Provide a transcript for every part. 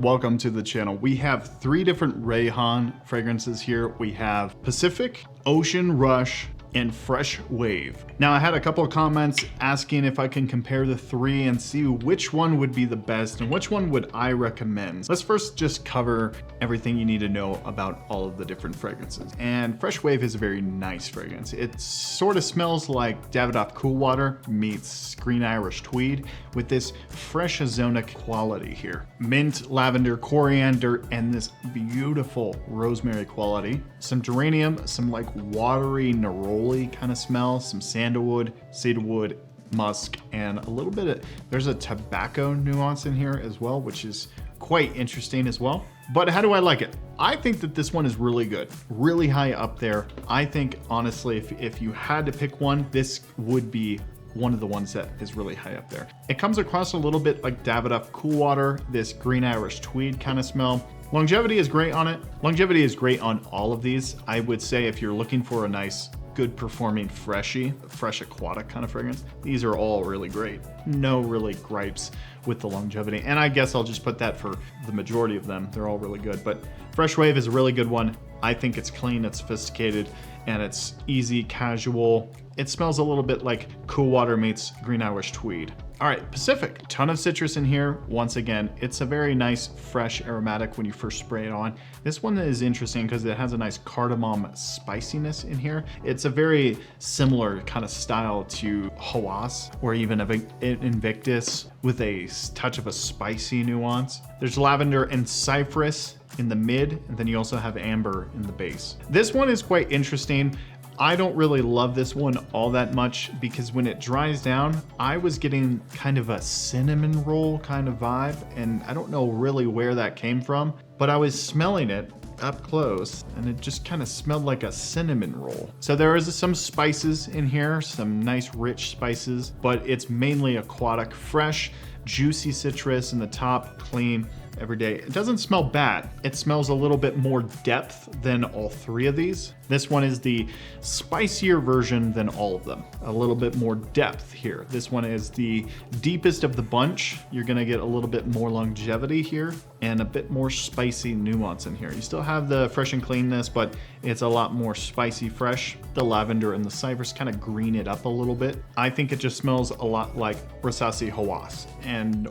Welcome to the channel. We have 3 different Rayhaan fragrances here. We have Pacific, Ocean Rush, and Fresh Wave. Now I had a couple of comments asking if I can compare the 3 and see which one would be the best and which one would I recommend. Let's first just cover everything you need to know about all of the different fragrances. And Fresh Wave is a very nice fragrance. It sort of smells like Davidoff Cool Water meets Green Irish Tweed with this fresh ozonic quality here. Mint, lavender, coriander, and this beautiful rosemary quality. Some geranium, some like watery neroli kind of smell, some sandalwood, cedarwood, musk, and a little bit of, there's a tobacco nuance in here as well, which is quite interesting as well. But how do I like it? I think that this one is really good, really high up there. I think honestly, if you had to pick one, this would be one of the ones that is really high up there. It comes across a little bit like Davidoff Cool Water, this Green Irish Tweed kind of smell. Longevity is great on it. Longevity is great on all of these. I would say if you're looking for a nice, good performing FRESHIE, fresh aquatic kind of fragrance, these are all really great. No really gripes with the longevity. And I guess I'll just put that for the majority of them. They're all really good, but Fresh Wave is a really good one. I think it's clean, it's sophisticated, and it's easy, casual. It smells a little bit like Cool Water meets Green Irish Tweed. All right, Pacific, ton of citrus in here. Once again, it's a very nice, fresh aromatic when you first spray it on. This one is interesting because it has a nice cardamom spiciness in here. It's a very similar kind of style to Hawas or even Invictus with a touch of a spicy nuance. There's lavender and cypress in the mid, and then you also have amber in the base. This one is quite interesting. I don't really love this one all that much because when it dries down, I was getting kind of a cinnamon roll kind of vibe, and I don't know really where that came from, but I was smelling it up close and it just kind of smelled like a cinnamon roll. So there is some spices in here, some nice rich spices, but it's mainly aquatic, fresh, juicy citrus in the top, clean. Every day. It doesn't smell bad. It smells a little bit more depth than all 3 of these. This one is the spicier version than all of them. A little bit more depth here. This one is the deepest of the bunch. You're gonna get a little bit more longevity here and a bit more spicy nuance in here. You still have the fresh and cleanness, but it's a lot more spicy fresh. The lavender and the cypress kind of green it up a little bit. I think it just smells a lot like Rasasi Hawas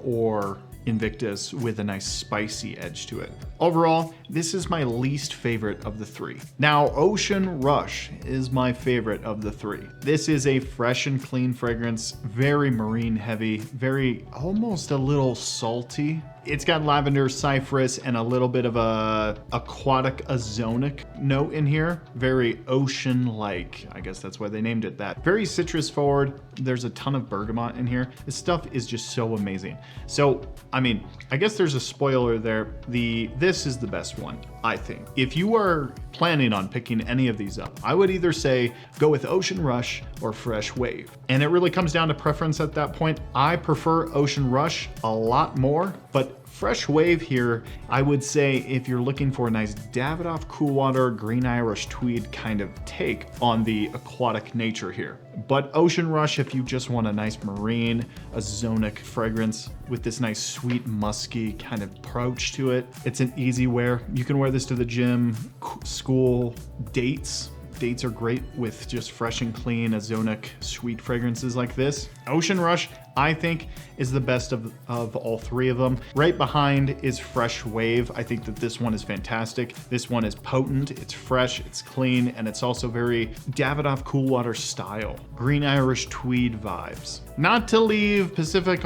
or Invictus with a nice spicy edge to it. Overall, this is my least favorite of the 3. Now, Ocean Rush is my favorite of the 3. This is a fresh and clean fragrance, very marine heavy, very almost a little salty. It's got lavender, cypress, and a little bit of a aquatic ozonic note in here. Very ocean-like. I guess that's why they named it that. Very citrus forward. There's a ton of bergamot in here. This stuff is just so amazing. So, I mean, I guess there's a spoiler there. This is the best one, I think. If you are planning on picking any of these up, I would either say go with Ocean Rush or Fresh Wave. And it really comes down to preference at that point. I prefer Ocean Rush a lot more, but Fresh Wave here, I would say if you're looking for a nice Davidoff Cool Water, Green Irish Tweed kind of take on the aquatic nature here. But Ocean Rush, if you just want a nice marine, ozonic fragrance with this nice sweet musky kind of approach to it. It's an easy wear. You can wear this to the gym, school, dates. Dates are great with just fresh and clean, ozonic, sweet fragrances like this. Ocean Rush, I think, is the best of all 3 of them. Right behind is Fresh Wave. I think that this one is fantastic. This one is potent, it's fresh, it's clean, and it's also very Davidoff Cool Water style. Green Irish Tweed vibes. Not to leave Pacific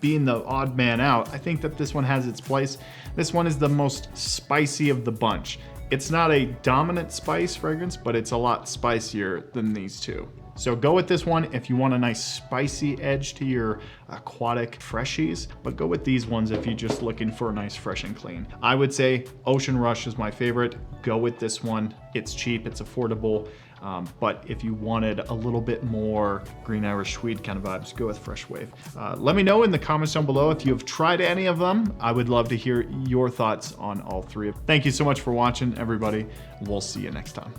being the odd man out, I think that this one has its place. This one is the most spicy of the bunch. It's not a dominant spice fragrance, but it's a lot spicier than these 2. So go with this one if you want a nice spicy edge to your aquatic freshies, but go with these ones if you're just looking for a nice fresh and clean. I would say Ocean Rush is my favorite. Go with this one. It's cheap, it's affordable. But if you wanted a little bit more Green Irish Tweed kind of vibes, go with Fresh Wave. Let me know in the comments down below if you have tried any of them. I would love to hear your thoughts on all 3 of them. Thank you so much for watching, everybody. We'll see you next time.